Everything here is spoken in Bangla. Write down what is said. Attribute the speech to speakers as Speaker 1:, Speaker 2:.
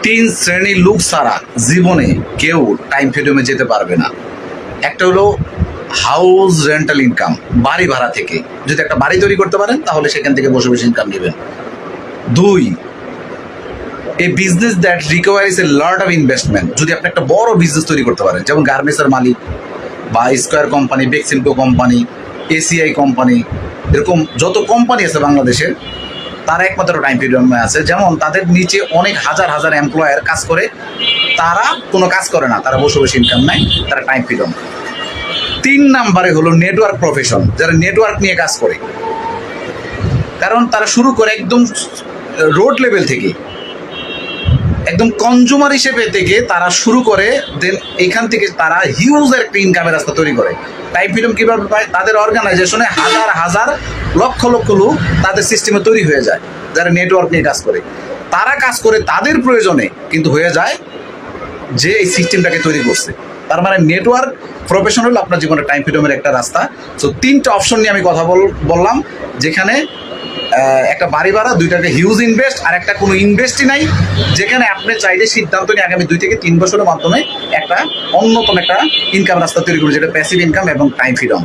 Speaker 1: তিন শ্রেণীর লোক ছাড়া জীবনে কেউ টাইম ফ্রিডমে যেতে পারবে না। একটা হলো হাউস রেন্টাল ইনকাম, বাড়ি ভাড়া থেকে যদি একটা বাড়ি তৈরি করতে পারেন তাহলে সেখান থেকে বসে বসে ইনকাম নেবেন। দুই, a business that requires a lot of investment, যদি আপনি একটা বড় বিজনেস তৈরি করতে পারেন, যেমন গার্মেন্টসের মালিক বা square company, Beximco company, ACI company, এরকম যত কোম্পানি আছে বাংলাদেশের, তারা একমাত্র টাইম ফ্রিডমে আছে। যেমন তাদের নিচে অনেক হাজার হাজার এমপ্লয়ার কাজ করে, তারা কোনো কাজ করে না, তারা বসে বসে ইনকাম নেয়, তারা টাইম ফ্রিডম। তিন নাম্বারে হলো নেটওয়ার্ক প্রফেশন, যারা নেটওয়ার্ক নিয়ে কাজ করে, কারণ তারা শুরু করে একদম রোড লেভেল থেকে, একদম কনজুমার হিসেবে থেকে তারা শুরু করে, দেন এখান থেকে তারা হিউজ একটা ইনকামের রাস্তা তৈরি করে। টাইম ফ্রিডম কীভাবে পায়? তাদের অর্গানাইজেশনে হাজার হাজার লক্ষ লক্ষ লোক তাদের সিস্টেমে তৈরি হয়ে যায়, যারা নেটওয়ার্ক নিয়ে কাজ করে। তারা কাজ করে তাদের প্রয়োজনে, কিন্তু হয়ে যায় যে এই সিস্টেমটাকে তৈরি করছে। তার মানে নেটওয়ার্ক প্রফেশন হলো আপনার জীবনে টাইম ফ্রিডমের একটা রাস্তা। সো তিনটা অপশন নিয়ে আমি কথা বললাম, যেখানে একটা বাড়ি ভাড়া, দুইটাকে হিউজ ইনভেস্ট, আর একটা কোনো ইনভেস্টই নাই, যেখানে আপনি চাইলে সিদ্ধান্ত নিয়ে আগামী 2 থেকে 3 বছরের মাধ্যমে একটা অন্যতম একটা ইনকাম রাস্তা তৈরি করবে, যেটা প্যাসিভ ইনকাম এবং টাইম ফ্রিডম।